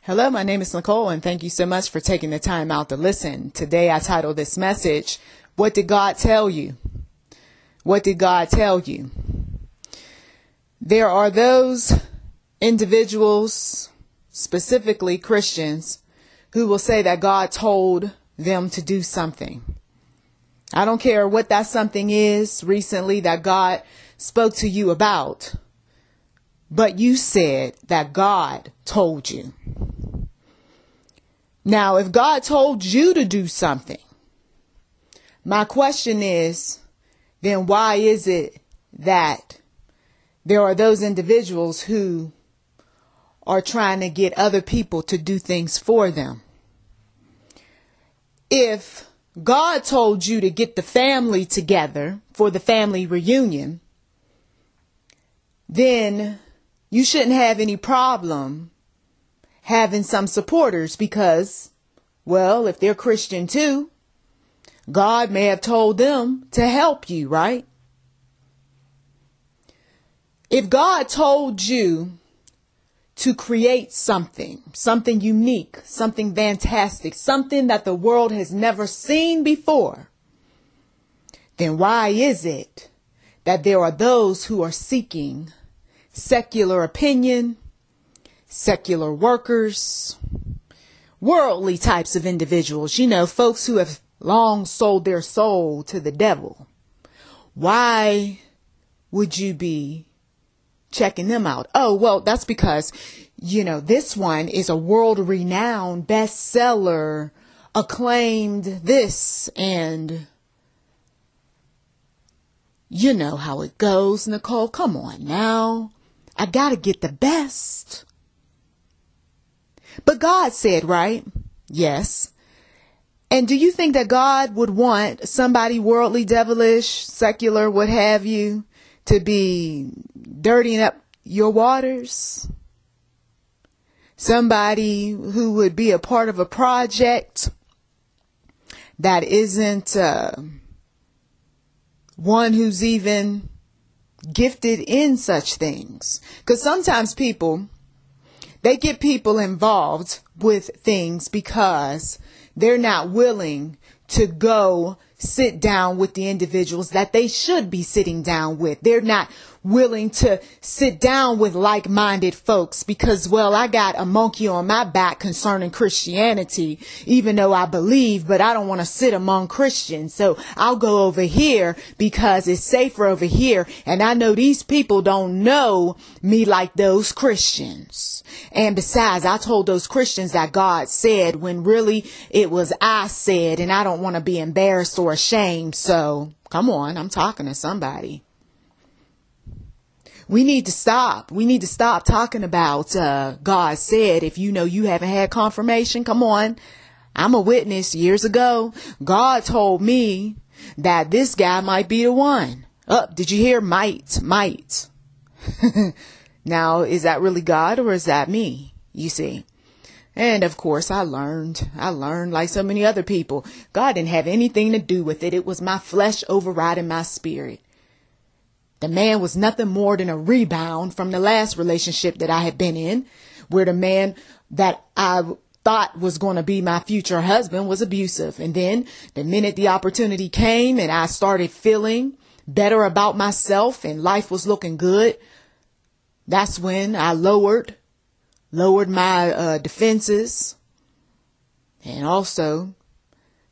Hello, my name is Nicole, and thank you so much for taking the time out to listen. Today I titled this message, What Did God Tell You? What did God tell you? There are those individuals, specifically Christians, who will say that God told them to do something. I don't care what that something is recently that God spoke to you about, but you said that God told you. Now, if God told you to do something, my question is, then why is it that there are those individuals who are trying to get other people to do things for them? If God told you to get the family together for the family reunion, then you shouldn't have any problem having some supporters because, well, if they're Christian too, God may have told them to help you, right? If God told you to create something unique, something fantastic, something that the world has never seen before, then why is it that there are those who are seeking secular opinion, secular workers, worldly types of individuals, folks who have long sold their soul to the devil? Why would you be checking them out? Oh, well, that's because, this one is a world-renowned bestseller, acclaimed this, and you know how it goes, Nicole. Come on now. I gotta get the best. But God said, right? Yes. And do you think that God would want somebody worldly, devilish, secular, what have you, to be dirtying up your waters? Somebody who would be a part of a project that isn't one who's even gifted in such things? Because sometimes they get people involved with things because they're not willing to go sit down with the individuals that they should be sitting down with. They're not willing to sit down with like-minded folks because, well, I got a monkey on my back concerning Christianity, even though I believe, but I don't want to sit among Christians. So I'll go over here because it's safer over here. And I know these people don't know me like those Christians. And besides, I told those Christians that God said when really it was I said, and I don't want to be embarrassed or ashamed. So come on, I'm talking to somebody. We need to stop. We need to stop talking about God said. If you haven't had confirmation, come on. I'm a witness. Years ago, God told me that this guy might be the one. Did you hear? Might. Now, is that really God or is that me? You see. And of course, I learned like so many other people. God didn't have anything to do with it. It was my flesh overriding my spirit. The man was nothing more than a rebound from the last relationship that I had been in, where the man that I thought was going to be my future husband was abusive. And then the minute the opportunity came and I started feeling better about myself and life was looking good, that's when I lowered my defenses and also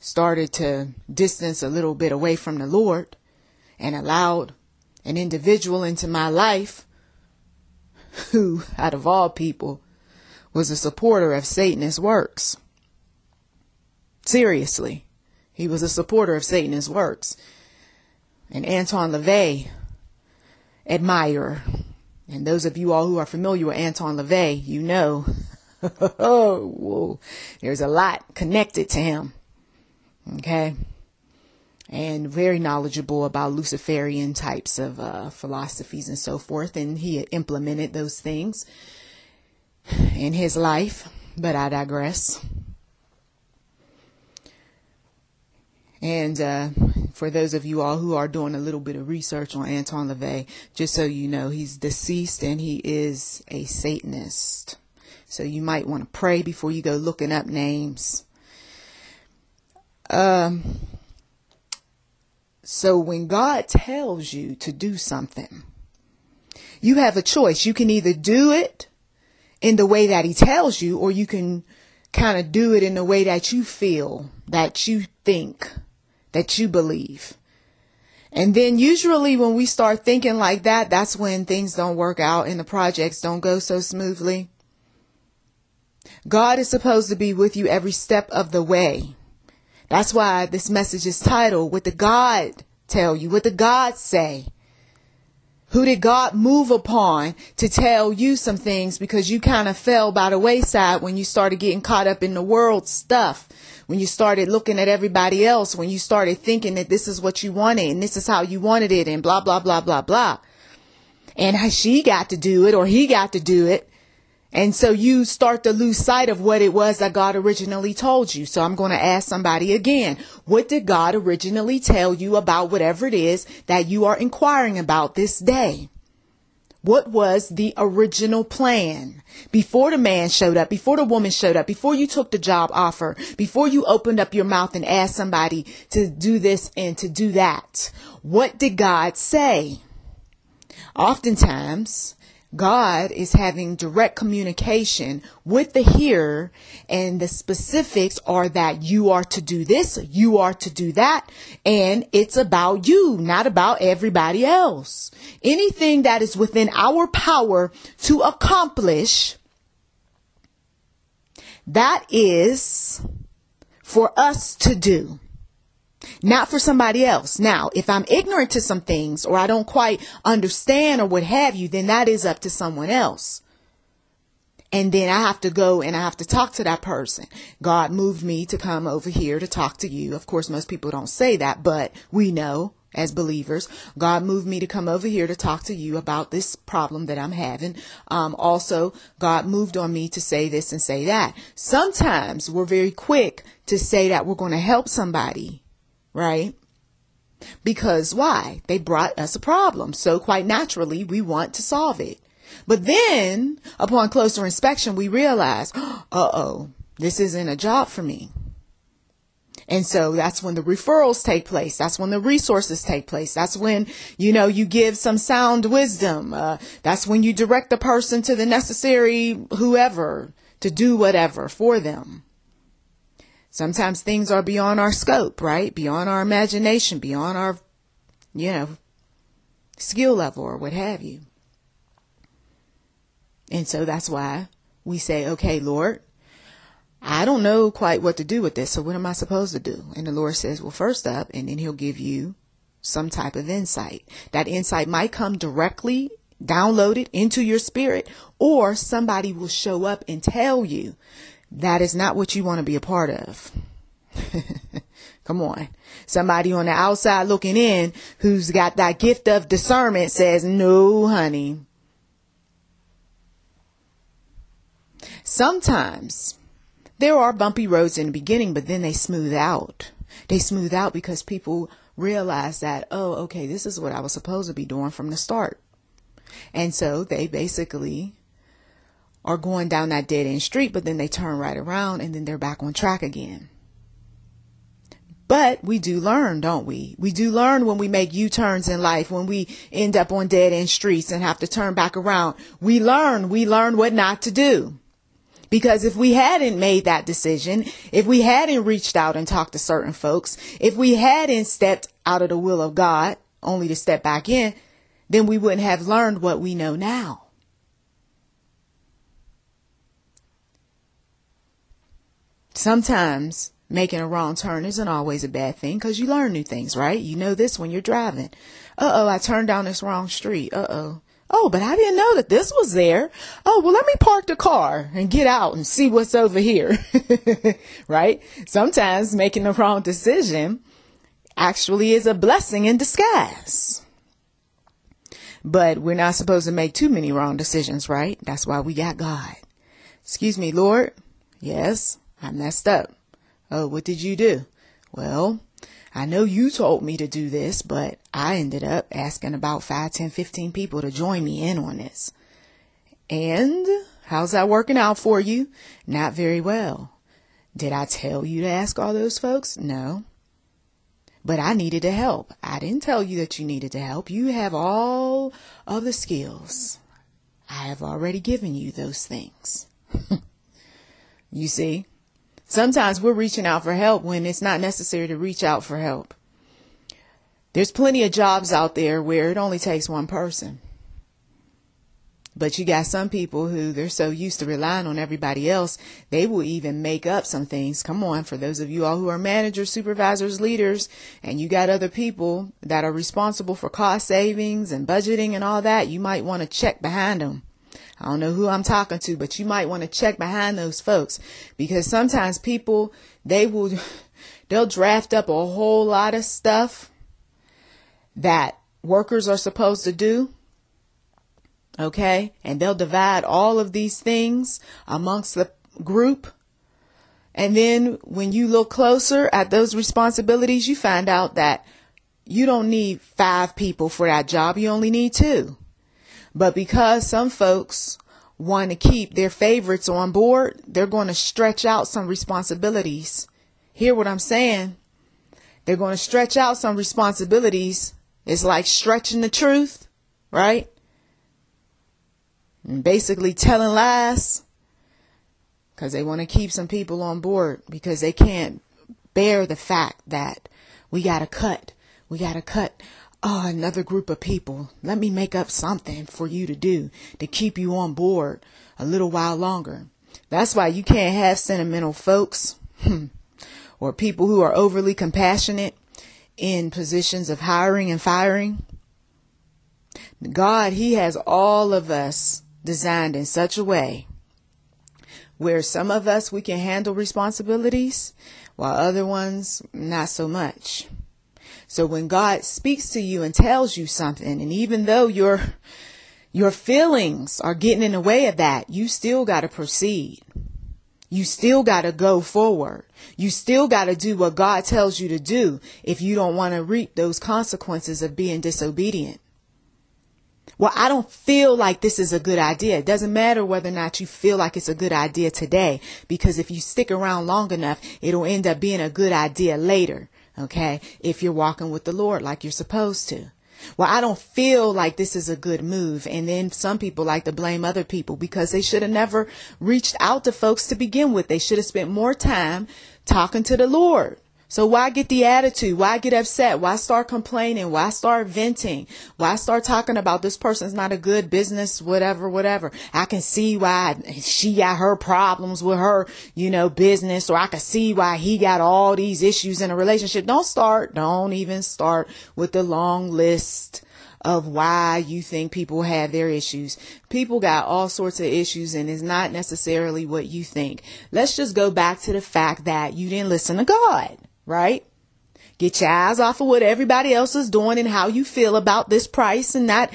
started to distance a little bit away from the Lord and allowed an individual into my life who, out of all people, was a supporter of Satanist works. Seriously, he was a supporter of Satanist works. An Anton LaVey admirer. And those of you all who are familiar with Anton LaVey, there's a lot connected to him. Okay. And very knowledgeable about Luciferian types of philosophies and so forth. And he had implemented those things in his life. But I digress. And for those of you all who are doing a little bit of research on Anton LaVey, just so you know, he's deceased and he is a Satanist. So you might want to pray before you go looking up names. So when God tells you to do something, you have a choice. You can either do it in the way that he tells you, or you can kind of do it in the way that you feel, that you think, that you believe. And then usually when we start thinking like that, that's when things don't work out and the projects don't go so smoothly. God is supposed to be with you every step of the way. That's why this message is titled, What Did God Tell You? What did God say? Who did God move upon to tell you some things, because you kind of fell by the wayside when you started getting caught up in the world stuff, when you started looking at everybody else, when you started thinking that this is what you wanted and this is how you wanted it and blah, blah, blah, blah, blah. And she got to do it or he got to do it. And so you start to lose sight of what it was that God originally told you. So I'm going to ask somebody again, what did God originally tell you about whatever it is that you are inquiring about this day? What was the original plan before the man showed up, before the woman showed up, before you took the job offer, before you opened up your mouth and asked somebody to do this and to do that? What did God say? Oftentimes, God is having direct communication with the hearer, and the specifics are that you are to do this, you are to do that, and it's about you, not about everybody else. Anything that is within our power to accomplish, that is for us to do. Not for somebody else. Now, if I'm ignorant to some things or I don't quite understand or what have you, then that is up to someone else. And then I have to go and I have to talk to that person. God moved me to come over here to talk to you. Of course, most people don't say that, but we know as believers, God moved me to come over here to talk to you about this problem that I'm having. Also, God moved on me to say this and say that. Sometimes we're very quick to say that we're going to help somebody. Right? Because why? They brought us a problem. So quite naturally, we want to solve it. But then upon closer inspection, we realize, this isn't a job for me. And so that's when the referrals take place. That's when the resources take place. That's when, you give some sound wisdom. That's when you direct the person to the necessary whoever to do whatever for them. Sometimes things are beyond our scope, right? Beyond our imagination, beyond our, skill level or what have you. And so that's why we say, okay, Lord, I don't know quite what to do with this. So what am I supposed to do? And the Lord says, well, first up, and then he'll give you some type of insight. That insight might come directly downloaded into your spirit, or somebody will show up and tell you that is not what you want to be a part of. Come on. Somebody on the outside looking in who's got that gift of discernment says, no, honey. Sometimes there are bumpy roads in the beginning, but then they smooth out. They smooth out because people realize that, okay, this is what I was supposed to be doing from the start. And so they basically are going down that dead end street, but then they turn right around and then they're back on track again. But we do learn, don't we? We do learn when we make U-turns in life, when we end up on dead end streets and have to turn back around. We learn what not to do. Because if we hadn't made that decision, if we hadn't reached out and talked to certain folks, if we hadn't stepped out of the will of God, only to step back in, then we wouldn't have learned what we know now. Sometimes making a wrong turn isn't always a bad thing, because you learn new things, right? You know this when you're driving. I turned down this wrong street. Oh, but I didn't know that this was there. Oh, well, let me park the car and get out and see what's over here. Right? Sometimes making the wrong decision actually is a blessing in disguise. But we're not supposed to make too many wrong decisions, right? That's why we got God. Excuse me, Lord. Yes, I messed up. Oh, what did you do? Well, I know you told me to do this, but I ended up asking about 5, 10, 15 people to join me in on this. And How's that working out for you? Not very well. Did I tell you to ask all those folks? No. But I needed to help. I didn't tell you that you needed to help. You have all of the skills. I have already given you those things. You see, sometimes we're reaching out for help when it's not necessary to reach out for help. There's plenty of jobs out there where it only takes one person. But you got some people who they're so used to relying on everybody else, they will even make up some things. Come on, for those of you all who are managers, supervisors, leaders, and you got other people that are responsible for cost savings and budgeting and all that, you might want to check behind them. I don't know who I'm talking to, but you might want to check behind those folks, because sometimes people, they'll draft up a whole lot of stuff that workers are supposed to do. Okay. And they'll divide all of these things amongst the group. And then when you look closer at those responsibilities, you find out that you don't need 5 people for that job. You only need 2. But because some folks want to keep their favorites on board, they're going to stretch out some responsibilities. Hear what I'm saying? They're going to stretch out some responsibilities. It's like stretching the truth, right? And basically telling lies, because they want to keep some people on board, because they can't bear the fact that we got to cut. Oh, another group of people. Let me make up something for you to do to keep you on board a little while longer. That's why you can't have sentimental folks or people who are overly compassionate in positions of hiring and firing. God, He has all of us designed in such a way where some of us, we can handle responsibilities while other ones, not so much. So when God speaks to you and tells you something, and even though your feelings are getting in the way of that, you still got to proceed. You still got to go forward. You still got to do what God tells you to do if you don't want to reap those consequences of being disobedient. Well, I don't feel like this is a good idea. It doesn't matter whether or not you feel like it's a good idea today, because if you stick around long enough, it'll end up being a good idea later. Okay. If you're walking with the Lord like you're supposed to. Well, I don't feel like this is a good move. And then some people like to blame other people because they should have never reached out to folks to begin with. They should have spent more time talking to the Lord. So why get the attitude? Why get upset? Why start complaining? Why start venting? Why start talking about this person's not a good business, whatever. I can see why she got her problems with her, business, or I can see why he got all these issues in a relationship. Don't even start with the long list of why you think people have their issues. People got all sorts of issues, and it's not necessarily what you think. Let's just go back to the fact that you didn't listen to God. Right? Get your eyes off of what everybody else is doing and how you feel about this price and that,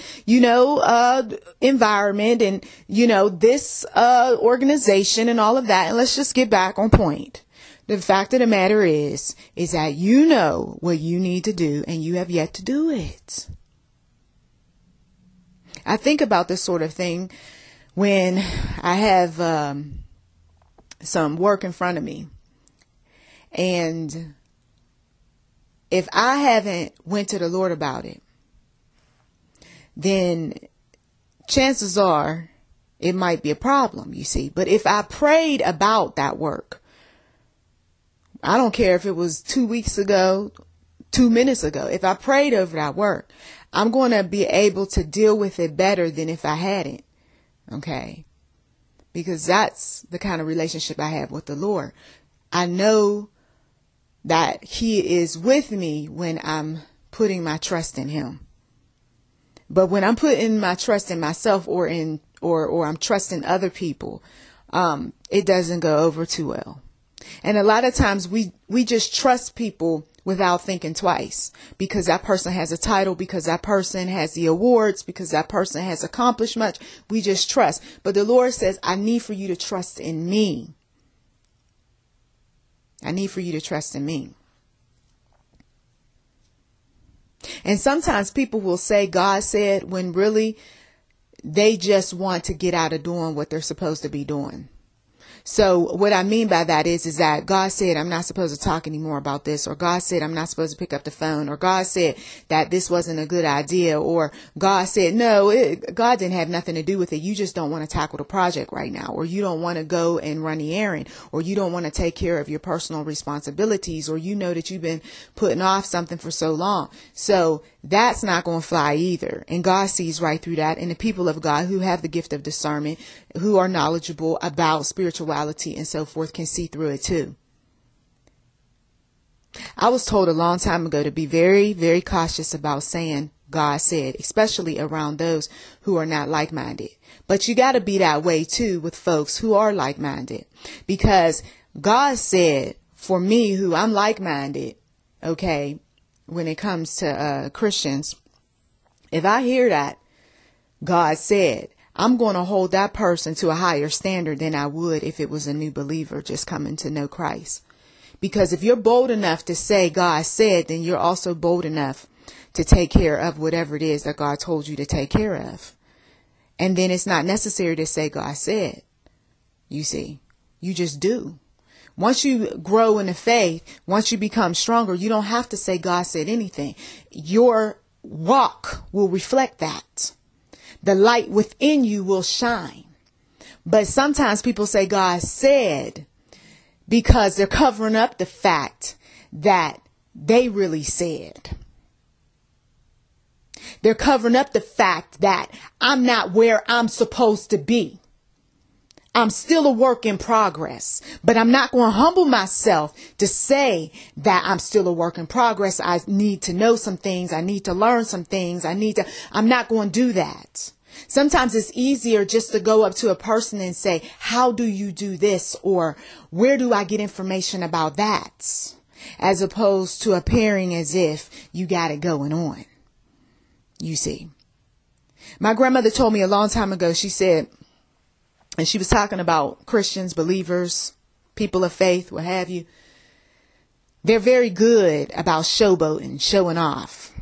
environment and, this organization and all of that. And let's just get back on point. The fact of the matter is that you know what you need to do and you have yet to do it. I think about this sort of thing when I have some work in front of me. And if I haven't went to the Lord about it, then chances are it might be a problem, you see. But if I prayed about that work, I don't care if it was 2 weeks ago, 2 minutes ago, if I prayed over that work, I'm going to be able to deal with it better than if I hadn't. Okay. Because that's the kind of relationship I have with the Lord. I know that He is with me when I'm putting my trust in Him. But when I'm putting my trust in myself or I'm trusting other people, it doesn't go over too well. And a lot of times we just trust people without thinking twice, because that person has a title, because that person has the awards, because that person has accomplished much. We just trust. But the Lord says, I need for you to trust in me. I need for you to trust in me. And sometimes people will say God said, when really they just want to get out of doing what they're supposed to be doing. So what I mean by that is that God said, I'm not supposed to talk anymore about this, or God said, I'm not supposed to pick up the phone, or God said that this wasn't a good idea, or God said, no, God didn't have nothing to do with it. You just don't want to tackle the project right now, or you don't want to go and run the errand, or you don't want to take care of your personal responsibilities, or you know that you've been putting off something for so long. So that's not going to fly either. And God sees right through that. And the people of God who have the gift of discernment, who are knowledgeable about spirituality and so forth, can see through it too. I was told a long time ago to be very, very cautious about saying God said, especially around those who are not like-minded. But you got to be that way too with folks who are like-minded, because God said, for me, who I'm like-minded, okay, when it comes to Christians, if I hear that God said, I'm going to hold that person to a higher standard than I would if it was a new believer just coming to know Christ. Because if you're bold enough to say God said, then you're also bold enough to take care of whatever it is that God told you to take care of. And then it's not necessary to say God said. You see, you just do. Once you grow in the faith, once you become stronger, you don't have to say God said anything. Your walk will reflect that. The light within you will shine. But sometimes people say God said because they're covering up the fact that they really said. They're covering up the fact that I'm not where I'm supposed to be. I'm still a work in progress, but I'm not going to humble myself to say that I'm still a work in progress. I need to know some things. I need to learn some things. I'm not going to do that. Sometimes it's easier just to go up to a person and say, how do you do this? Or where do I get information about that? As opposed to appearing as if you got it going on. You see, my grandmother told me a long time ago, she said, and she was talking about Christians, believers, people of faith, what have you. They're very good about showboating, showing off.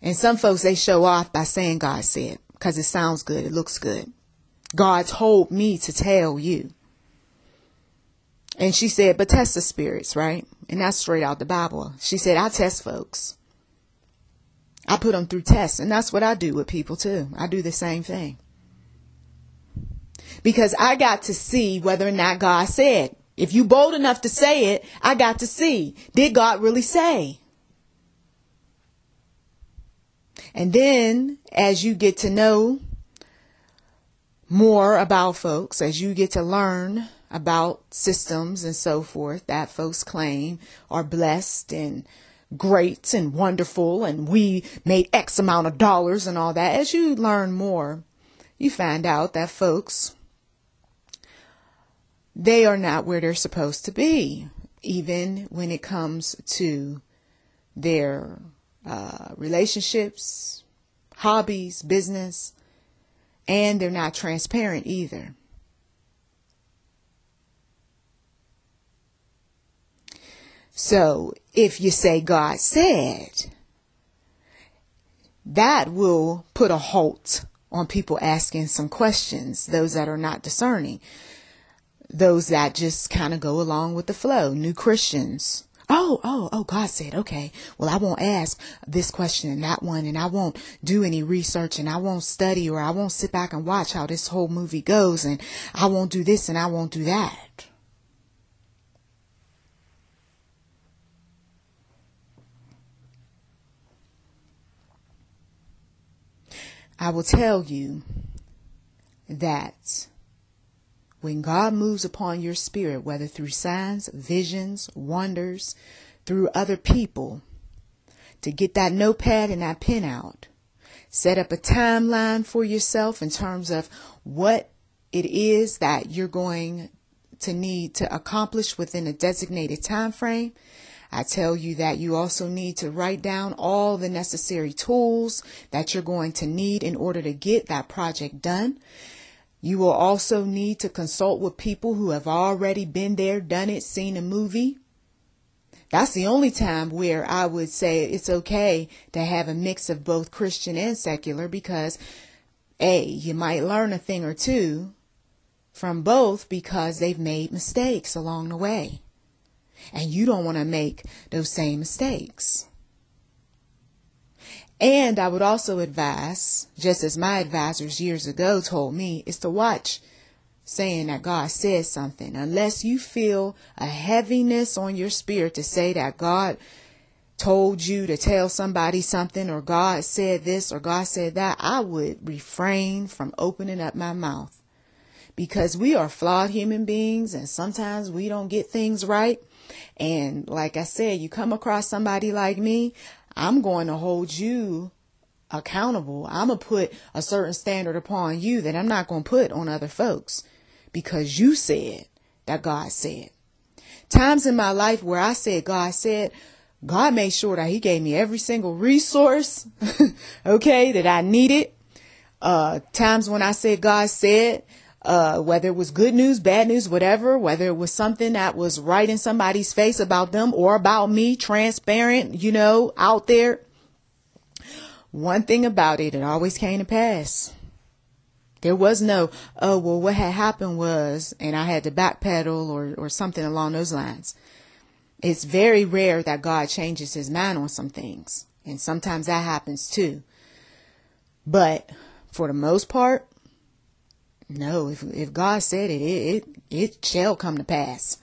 And some folks, they show off by saying God said, because it sounds good. It looks good. God told me to tell you. And she said, but test the spirits, right? And that's straight out the Bible. She said, I test folks. I put them through tests. And that's what I do with people too. I do the same thing. Because I got to see whether or not God said. If you bold enough to say it, I got to see. Did God really say? And then as you get to know more about folks, as you get to learn about systems and so forth that folks claim are blessed and great and wonderful, and we made X amount of dollars and all that, as you learn more, you find out that folks, they are not where they're supposed to be, even when it comes to their relationships, hobbies, business, and they're not transparent either. So if you say God said, that will put a halt on people asking some questions, those that are not discerning, those that just kind of go along with the flow, new Christians. Oh, God said, okay, well, I won't ask this question and that one, and I won't do any research, and I won't study, or I won't sit back and watch how this whole movie goes, and I won't do this and I won't do that. I will tell you that when God moves upon your spirit, whether through signs, visions, wonders, through other people, to get that notepad and that pen out, set up a timeline for yourself in terms of what it is that you're going to need to accomplish within a designated time frame. I tell you that you also need to write down all the necessary tools that you're going to need in order to get that project done. You will also need to consult with people who have already been there, done it, seen a movie, That's the only time where I would say it's okay to have a mix of both Christian and secular, because you might learn a thing or two from both because they've made mistakes along the way. And you don't want to make those same mistakes. And I would also advise, just as my advisors years ago told me, is to watch saying that God says something. Unless you feel a heaviness on your spirit to say that God told you to tell somebody something, or God said this, or God said that, I would refrain from opening up my mouth. Because we are flawed human beings, and sometimes we don't get things right. And like I said, you come across somebody like me, I'm going to hold you accountable. I'm going to put a certain standard upon you that I'm not going to put on other folks, because you said that God said. Times in my life where I said God said, God made sure that he gave me every single resource, okay, that I needed. Times when I said God said, whether it was good news, bad news, whatever, whether it was something that was right in somebody's face about them or about me, transparent, out there. One thing about it, it always came to pass. There was no, what had happened was, and I had to backpedal or something along those lines. It's very rare that God changes his mind on some things. And sometimes that happens too. But for the most part, no, if God said it shall come to pass.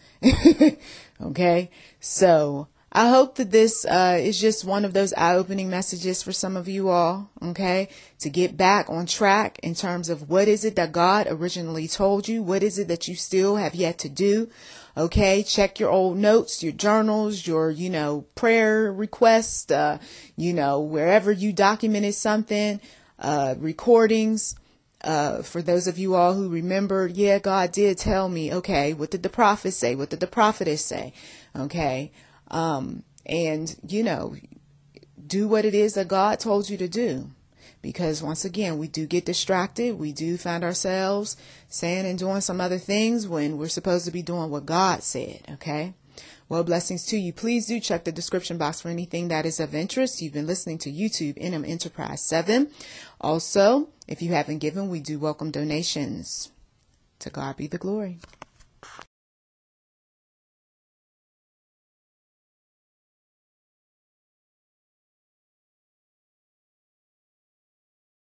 Okay. So I hope that this is just one of those eye-opening messages for some of you all. Okay. To get back on track in terms of what is it that God originally told you? What is it that you still have yet to do? Okay. Check your old notes, your journals, your, prayer requests, wherever you documented something, recordings. For those of you all who remember, God did tell me, okay, what did the prophet say? What did the prophetess say? Okay. And do what it is that God told you to do. Because once again, we do get distracted. We do find ourselves saying and doing some other things when we're supposed to be doing what God said. Okay. Well, blessings to you. Please do check the description box for anything that is of interest. You've been listening to YouTube NM Enterprise 7. Also, if you haven't given, we do welcome donations. To God be the glory.